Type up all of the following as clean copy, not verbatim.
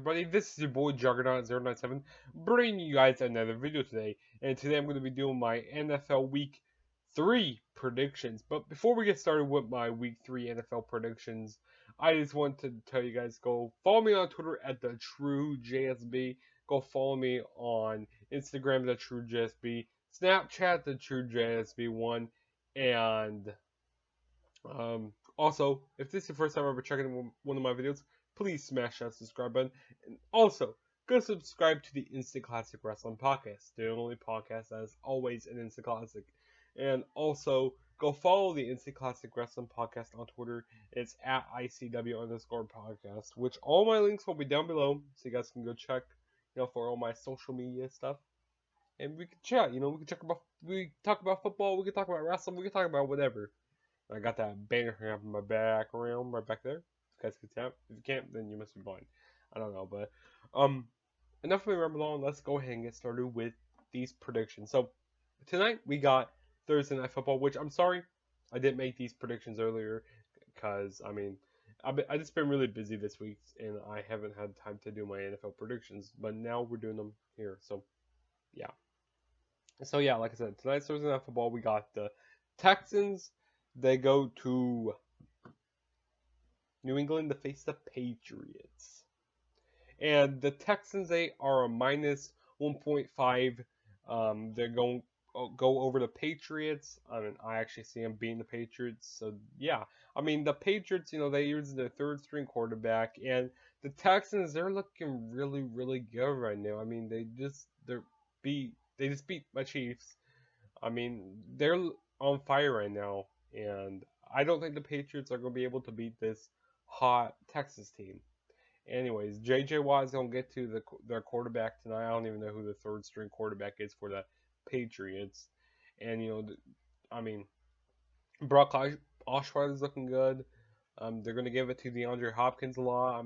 everybody? This is your boy Juggernaut097 bringing you guys another video today. And today I'm going to be doing my NFL Week 3 predictions. But before we get started with my Week 3 NFL predictions, I just want to tell you guys, go follow me on Twitter at TheTrueJSB. Go follow me on Instagram, TheTrueJSB. Snapchat, TheTrueJSB1. And also, if this is your first time ever checking one of my videos, please smash that subscribe button. And also, go subscribe to the Instant Classic Wrestling Podcast, the only podcast that is always an Instant Classic. And also, go follow the Instant Classic Wrestling Podcast on Twitter. It's at ICW_podcast, which all my links will be down below, so you guys can go check, for all my social media stuff. And we can chat, we can talk about football, we can talk about wrestling, we can talk about whatever. I got that banner hanging up in my background right back there. If you guys can tap. If you can't, then you must be blind. I don't know, but enough of me rambling on. Let's go ahead and get started with these predictions. So tonight we got Thursday Night Football, which I'm sorry I didn't make these predictions earlier because I just been really busy this week and I haven't had time to do my NFL predictions. But now we're doing them here. So yeah, like I said, tonight's Thursday Night Football. We got the Texans. They go to New England to face the Patriots. And the Texans, they are a minus 1.5. They're going to go over the Patriots. I actually see them beating the Patriots. So, yeah. The Patriots, they use their third string quarterback. And the Texans, they're looking really, really good right now. They just beat my Chiefs. They're on fire right now. And I don't think the Patriots are going to be able to beat this hot Texas team. Anyways, J.J. Watt is going to get to their quarterback tonight. I don't even know who the third string quarterback is for the Patriots. And, Brock Osweiler is looking good. They're going to give it to DeAndre Hopkins a lot.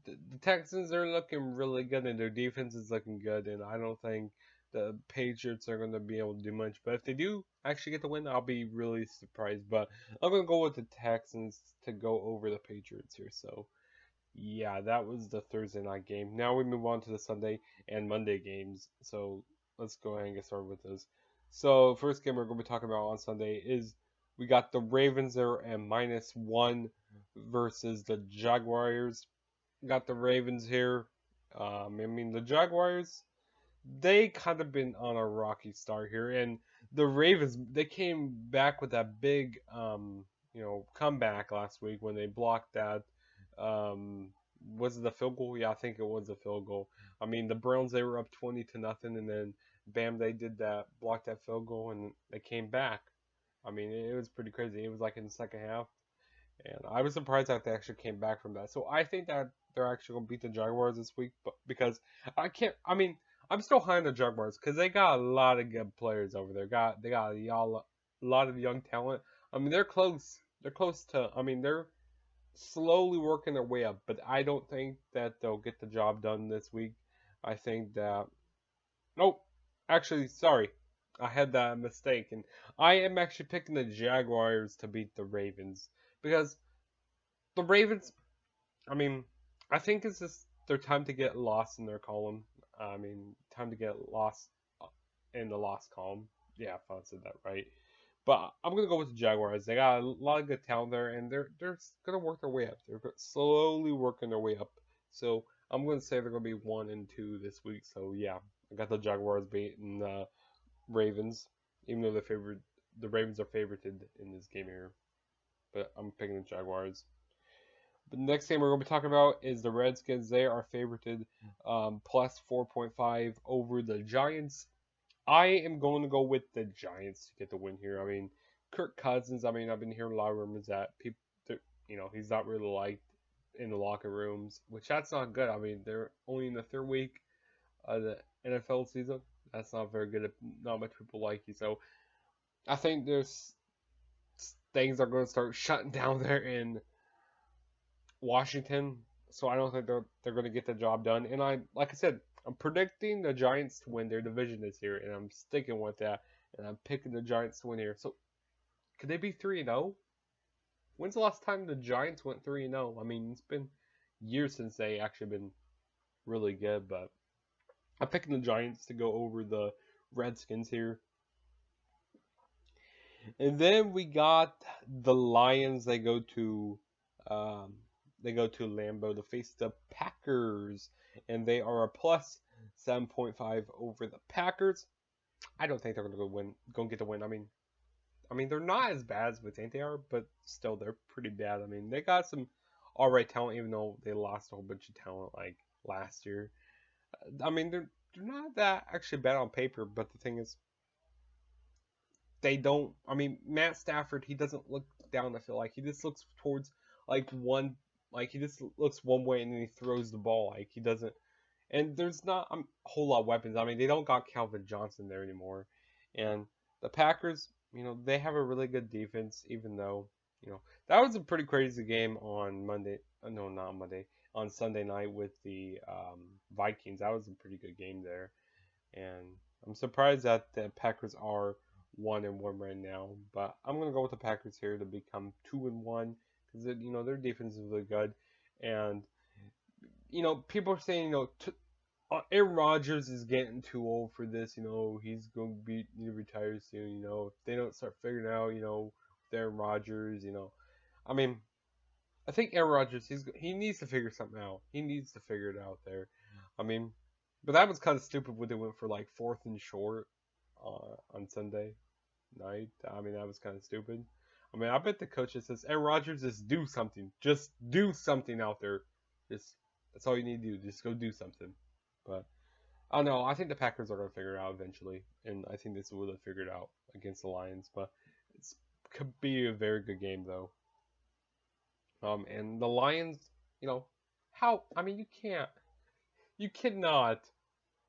The Texans are looking really good, and their defense is looking good. And I don't think the Patriots are going to be able to do much. But if they do actually get the win, I'll be really surprised. But I'm going to go with the Texans to go over the Patriots here. So, yeah, that was the Thursday night game. Now we move on to the Sunday and Monday games. So, let's go ahead and get started with this. So, first game we're going to be talking about on Sunday is we got the Ravens there at -1 versus the Jaguars. Got the Ravens here. The Jaguars, they kind of been on a rocky start here, and the Ravens, they came back with that big comeback last week when they blocked that was it the field goal? Yeah, I think it was a field goal. The Browns, they were up 20-0, and then bam, they blocked that field goal, and they came back. It was pretty crazy. It was like in the second half, and I was surprised that they actually came back from that. So I think that they're actually gonna beat the Jaguars this week, but because I'm still high on the Jaguars because they got a lot of good players over there. They got a lot of young talent. They're close. They're close to. They're slowly working their way up, but I don't think that they'll get the job done this week. I think that. Nope. Actually, sorry, I had that mistake, and I am actually picking the Jaguars to beat the Ravens because the Ravens. I think it's just their time to get lost in their column. Time to get lost in the lost column. Yeah, if I said that right. But I'm gonna go with the Jaguars. They got a lot of good talent there, and they're gonna work their way up. They're slowly working their way up. So I'm gonna say they're gonna be 1-2 this week. So yeah, I got the Jaguars beating the Ravens, even though the Ravens are favorited in this game here. But I'm picking the Jaguars. The next game we're going to be talking about is the Redskins. They are favorited plus 4.5 over the Giants. I am going to go with the Giants to get the win here. Kirk Cousins, I've been hearing a lot of rumors that people, he's not really liked in the locker rooms, which that's not good. They're only in the third week of the NFL season. That's not very good. Not much people like you. So I think there's things are going to start shutting down there in Washington, so I don't think they're going to get the job done. And like I said, I'm predicting the Giants to win their division this year, and I'm sticking with that. And I'm picking the Giants to win here. So, could they be 3-0? When's the last time the Giants went 3-0? It's been years since they actually been really good. But I'm picking the Giants to go over the Redskins here. And then we got the Lions. Um, they go to Lambeau to face the Packers, and they are a plus 7.5 over the Packers. I don't think they're gonna go win. Gonna get the win. I mean, they're not as bad as we think they are, but still, they're pretty bad. I mean, they got some all right talent, even though they lost a whole bunch of talent like last year. I mean, they're not that actually bad on paper, but the thing is, they don't. I mean, Matt Stafford, he doesn't look down the field. Like he just looks towards like one, like he just looks one way and then he throws the ball. Like he doesn't. And there's not a whole lot of weapons. I mean, they don't got Calvin Johnson there anymore. And the Packers, they have a really good defense, even though, that was a pretty crazy game on Monday. No, not Monday. On Sunday night with the Vikings. That was a pretty good game there. And I'm surprised that the Packers are 1-1 right now. But I'm going to go with the Packers here to become 2-1 because, their defense is really good. And people are saying, Aaron Rodgers is getting too old for this. He's going to be need to retire soon. If they don't start figuring out, Aaron Rodgers. I mean, I think Aaron Rodgers, he needs to figure something out. He needs to figure it out there. I mean, but that was kind of stupid when they went for like fourth and short on Sunday night. I mean, that was kind of stupid. I mean, I bet the coach just says, Aaron Rodgers, just do something. Just do something out there. Just That's all you need to do. Just go do something. But I don't know. I think the Packers are going to figure it out eventually, and I think this will have figured it out against the Lions. But it could be a very good game though. And the Lions, how? I mean, you cannot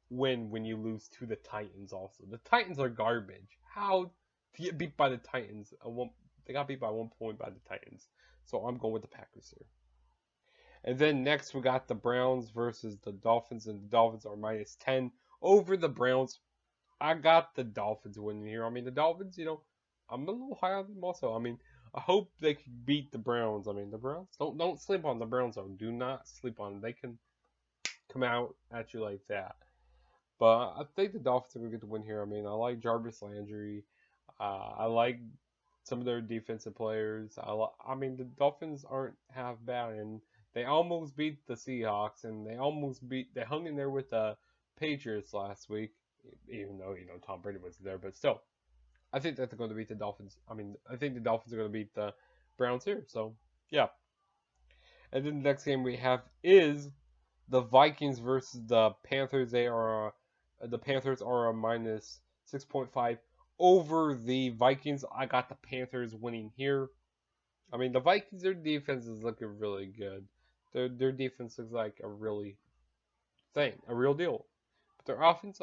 win when you lose to the Titans. Also, the Titans are garbage. How to get beat by the Titans? They got beat by 1 point by the Titans. So I'm going with the Packers here. And then next we got the Browns versus the Dolphins, and the Dolphins are -10 over the Browns. I got the Dolphins winning here. I mean, the Dolphins, I'm a little high on them also. I mean, I hope they can beat the Browns. I mean, the Browns, don't sleep on the Browns though. Do not sleep on them. They can come out at you like that. But I think the Dolphins are gonna get the win here. I mean, I like Jarvis Landry. I like some of their defensive players. I mean, the Dolphins aren't half bad, and they almost beat the Seahawks, and they hung in there with the Patriots last week, even though Tom Brady was there, but still, I think that they're going to beat the Dolphins. I mean, I think the Dolphins are going to beat the Browns here. So yeah, and then the next game we have is the Vikings versus the Panthers. The Panthers are a -6.5 over the Vikings. I got the Panthers winning here. I mean, the Vikings, their defense is looking really good. Their defense looks like a real deal. But their offense,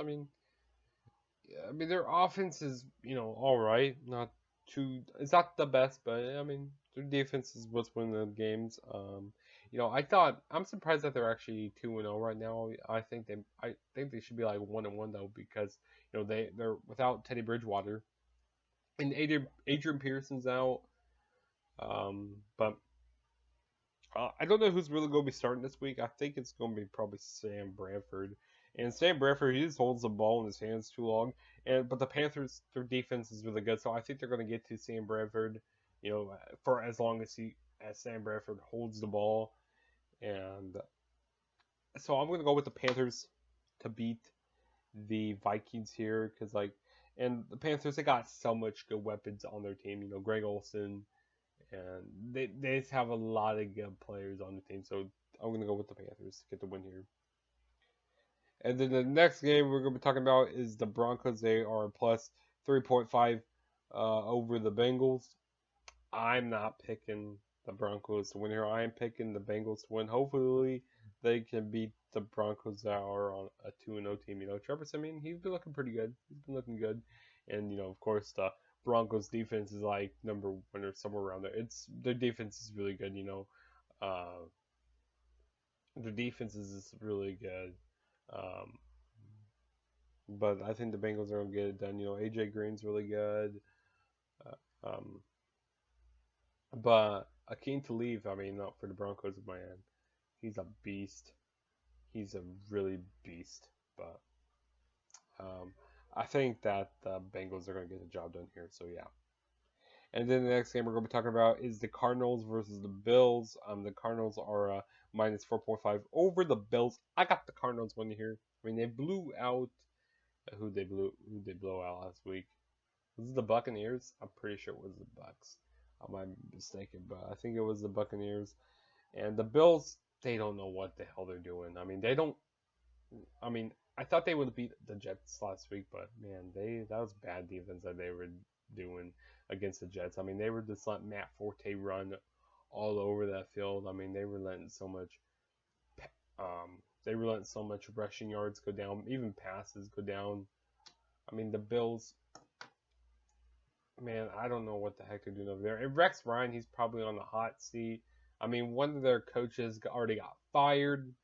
their offense is all right, not too. It's not the best, but I mean, their defense is what's winning the games. I'm surprised that they're actually 2-0 right now. I think they should be like 1-1 though because they're without Teddy Bridgewater and Adrian Peterson's out. But I don't know who's really going to be starting this week. I think it's going to be probably Sam Bradford. And Sam Bradford, he just holds the ball in his hands too long. But the Panthers, their defense is really good, so I think they're going to get to Sam Bradford, for as long as Sam Bradford holds the ball. And so I'm going to go with the Panthers to beat the Vikings here and the Panthers, they got so much good weapons on their team. Greg Olsen, and they just have a lot of good players on the team. So I'm going to go with the Panthers to get the win here. And then the next game we're going to be talking about is the Broncos. They are plus 3.5 over the Bengals. I'm not picking the Broncos to win here. I am picking the Bengals to win. Hopefully they can beat the Broncos that are on a 2-0 team. Trevor Siemian, he's been looking pretty good. He's been looking good. And, of course, the Broncos defense is like number one or somewhere around there. Their defense is really good, their defense is really good. But I think the Bengals are gonna get it done. AJ Green's really good. Um, but Akeem Talib, not for the Broncos, man. He's a beast. he's a really beast. But um, I think that the Bengals are going to get the job done here. So yeah. And then the next game we're going to be talking about is the Cardinals versus the Bills. The Cardinals are minus 4.5 over the Bills. I got the Cardinals winning here. I mean, they blew out who they blow out last week. Was it the Buccaneers? I'm pretty sure it was the Bucks. I might be mistaken, but I think it was the Buccaneers. And the Bills, they don't know what the hell they're doing. I mean, they don't. I mean, I thought they would beat the Jets last week, but man, that was bad defense that they were doing against the Jets. I mean, they were just letting Matt Forte run all over that field. I mean, they were letting so much, rushing yards go down, even passes go down. I mean, the Bills, man, I don't know what the heck they're doing over there. And Rex Ryan, he's probably on the hot seat. I mean, one of their coaches already got fired.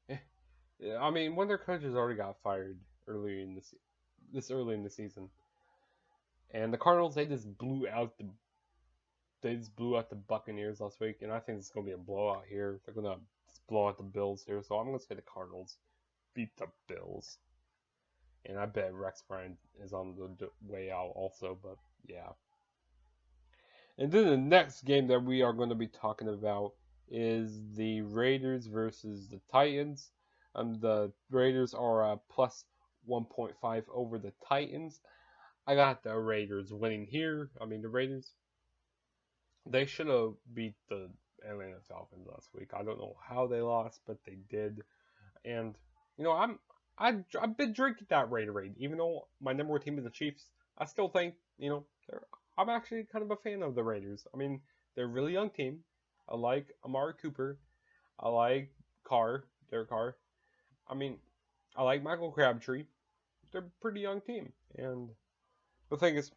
I mean, one of their coaches already got fired early in the season. And the Cardinals, they just blew out the Buccaneers last week, and I think it's gonna be a blowout here. They're gonna blow out the Bills here, so I'm gonna say the Cardinals beat the Bills. And I bet Rex Ryan is on the way out also, but yeah. And then the next game that we are going to be talking about is the Raiders versus the Titans. The Raiders are plus 1.5 over the Titans. I got the Raiders winning here. I mean, the Raiders, they should have beat the Atlanta Falcons last week. I don't know how they lost, but they did. And you know, I've been drinking that Raider. Even though my number one team is the Chiefs, I still think I'm actually kind of a fan of the Raiders. I mean, they're a really young team. I like Amari Cooper. I like Derek Carr. I mean, I like Michael Crabtree. They're a pretty young team, and the thing is,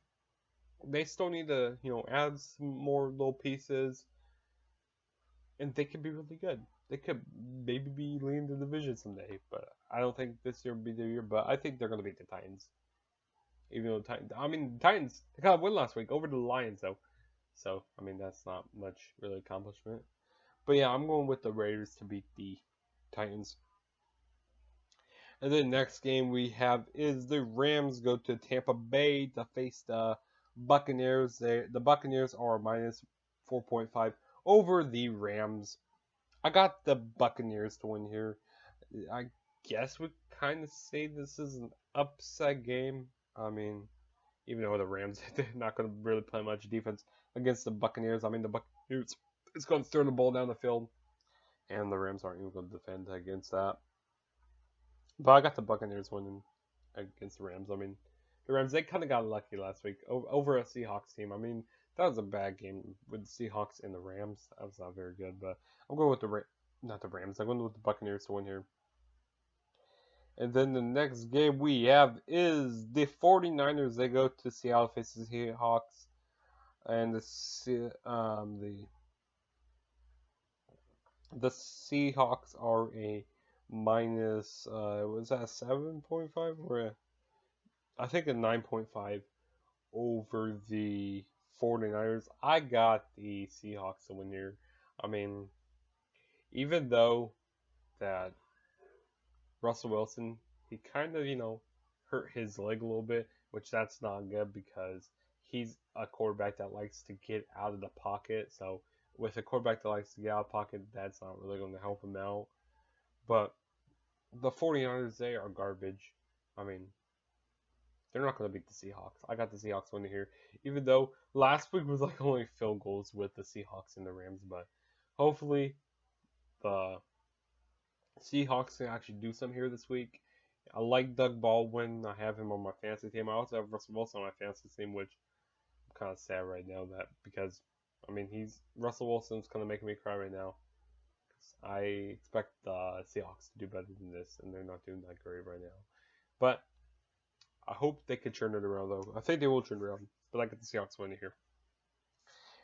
they still need to add some more little pieces, and they could be really good. They could maybe be leading the division someday, but I don't think this year will be the year. But I think they're going to beat the Titans. Even though the Titans, they got a win last week over the Lions, though. So, I mean, that's not much really accomplishment. But yeah, I'm going with the Raiders to beat the Titans. And then next game we have is the Rams go to Tampa Bay to face the Buccaneers. The Buccaneers are minus 4.5 over the Rams. I got the Buccaneers to win here. I guess we kind of say this is an upset game. I mean, even though the Rams they're not going to really play much defense against the Buccaneers. I mean, the Buccaneers is going to throw the ball down the field, and the Rams aren't even going to defend against that. But I got the Buccaneers winning against the Rams. I mean, the Rams, they kind of got lucky last week over a Seahawks team. I mean, that was a bad game with the Seahawks and the Rams. That was not very good, but I'm going with not the Rams. I'm going with the Buccaneers to win here. And then the next game we have is the 49ers. They go to Seattle faces the Seahawks. And the Seahawks are a minus, was that 7.5? Or I think a 9.5 over the 49ers. I got the Seahawks to win here. I mean, even though that Russell Wilson, he kind of, hurt his leg a little bit, which that's not good because he's a quarterback that likes to get out of the pocket. So with a quarterback that likes to get out of the pocket, that's not really going to help him out. But the 49ers, they are garbage. I mean, they're not going to beat the Seahawks. I got the Seahawks winning here, even though last week was like only field goals with the Seahawks and the Rams. But hopefully the Seahawks can actually do something here this week. I like Doug Baldwin. I have him on my fantasy team. I also have Russell Wilson on my fantasy team, which I'm kind of sad right now because I mean Russell Wilson's kind of making me cry right now. I expect the Seahawks to do better than this, and they're not doing that great right now. But I hope they can turn it around, though. I think they will turn it around, but I get the Seahawks winning here.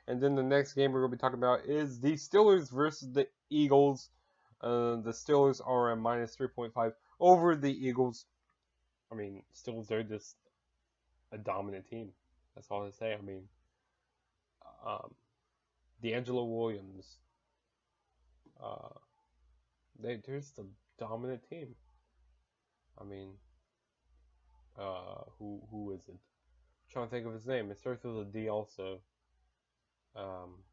And then the next game we're going to be talking about is the Steelers versus the Eagles. The Steelers are a minus 3.5 over the Eagles. I mean, Steelers, they're just a dominant team. That's all I say. I mean, D'Angelo Williams, They're just a dominant team. I mean, who is it? I'm trying to think of his name. It starts with a D also. Um,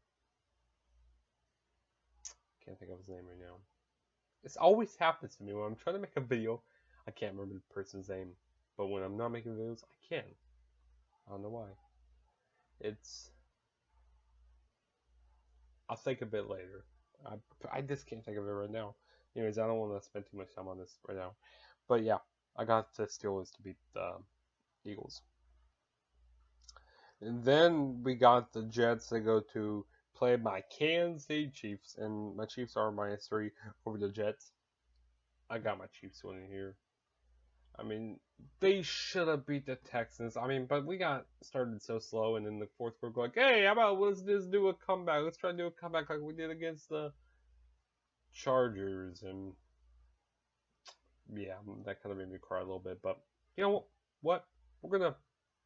can't think of his name right now. This always happens to me when I'm trying to make a video. I can't remember the person's name, but when I'm not making videos, I can. I don't know why. It's. I'll think a bit later. I just can't think of it right now. Anyways, I don't want to spend too much time on this right now. But yeah, I got the Steelers to beat the Eagles. And then we got the Jets to go to play my Kansas City Chiefs, and my Chiefs are -3 over the Jets. I got my Chiefs winning here. I mean, they should have beat the Texans. I mean, but we got started so slow, and in the fourth quarter, like, hey, how about let's just do a comeback? Let's try to do a comeback like we did against the Chargers, and yeah, that kind of made me cry a little bit. But you know what? We're gonna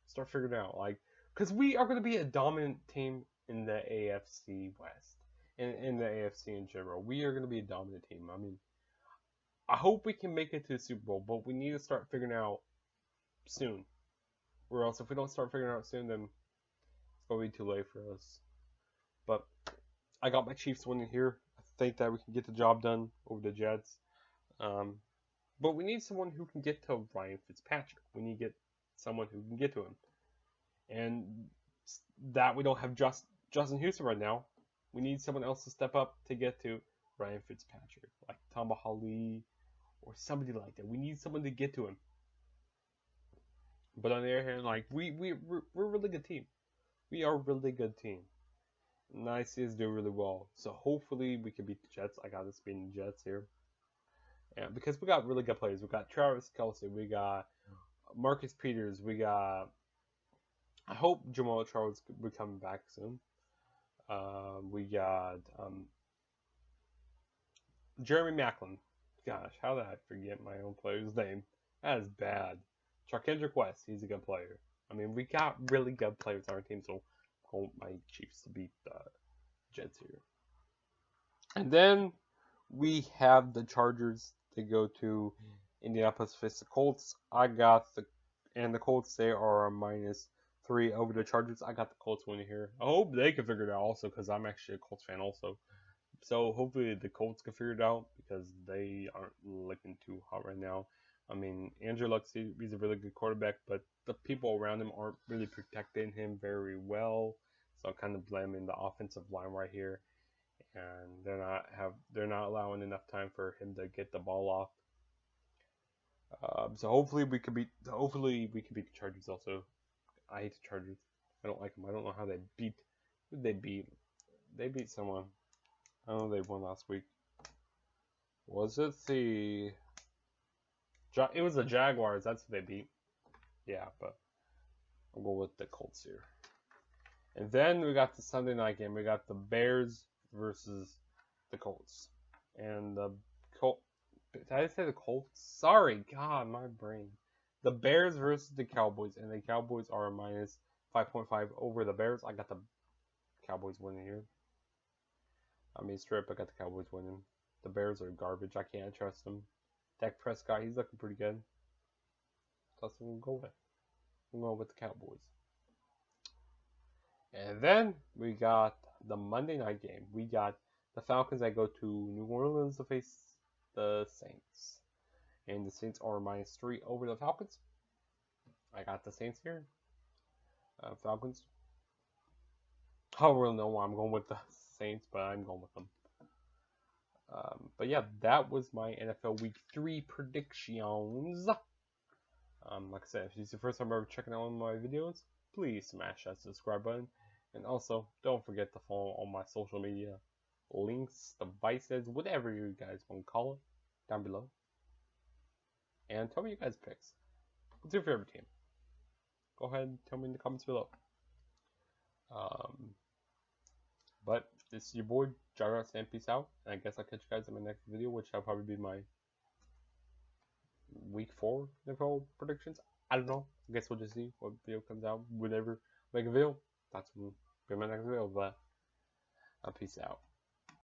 start figuring out, like, because we are gonna be a dominant team in the AFC West, and in the AFC in general. We are gonna be a dominant team. I mean, I hope we can make it to the Super Bowl, but we need to start figuring out soon. Or else, if we don't start figuring out soon, then it's gonna be too late for us. But I got my Chiefs winning here. I think that we can get the job done over the Jets. But we need someone who can get to Ryan Fitzpatrick. We need to get someone who can get to him. And that we don't have Justin Houston right now. We need someone else to step up to get to Ryan Fitzpatrick, like Tamba Hali or somebody like that. We need someone to get to him. But on the other hand, like we're a really good team. We are a really good team. And I see us do really well. So hopefully we can beat the Jets. I got us beating the Jets here. Yeah, because we got really good players. We got Travis Kelce. We got Marcus Peters. We got. I hope Jamal Charles will be coming back soon. We got Jeremy Maclin. Gosh, how did I forget my own player's name? That is bad. Charkendrick West. He's a good player. I mean, we got really good players on our team, so I want my Chiefs to beat the Jets here. And then we have the Chargers. They go to Indianapolis face the Colts. I got the Colts, they are a -3 over the Chargers. I got the Colts winning here. I hope they can figure it out also, because I'm actually a Colts fan also. So hopefully the Colts can figure it out, because they aren't looking too hot right now. I mean, Andrew Luck, he's a really good quarterback, but the people around him aren't really protecting him very well. So I'm kind of blaming the offensive line right here. And they're not allowing enough time for him to get the ball off. So hopefully we can beat the Chargers also. I hate the Chargers. I don't like them. I don't know how they beat. Who did they beat? They beat someone. I don't know, they won last week. Was it the? It was the Jaguars. That's who they beat. Yeah, but I'll go with the Colts here. And then we got the Sunday night game. We got the Bears versus the Colts. And the Colts. Did I say the Colts? Sorry, God, my brain. The Bears versus the Cowboys, and the Cowboys are a -5.5 over the Bears. I got the Cowboys winning here. I mean, straight up, I got the Cowboys winning. The Bears are garbage. I can't trust them. Dak Prescott, he's looking pretty good. That's what we'll go with. We'll go with the Cowboys. And then we got the Monday night game. We got the Falcons that go to New Orleans to face the Saints. And the Saints are -3 over the Falcons. I got the Saints here. Falcons. I don't really know why I'm going with the Saints, but I'm going with them. But yeah, that was my NFL Week 3 predictions. Like I said, if it's the first time ever checking out one of my videos, please smash that subscribe button. And also, don't forget to follow all my social media links, devices, whatever you guys want to call it, down below. And tell me your guys' picks. What's your favorite team? Go ahead and tell me in the comments below. But this is your boy, Gyros, and peace out. And I guess I'll catch you guys in my next video, which will probably be my Week 4 NFL predictions. I don't know. I guess we'll just see what video comes out. Whenever I make a video, that's when will be my next video. But peace out.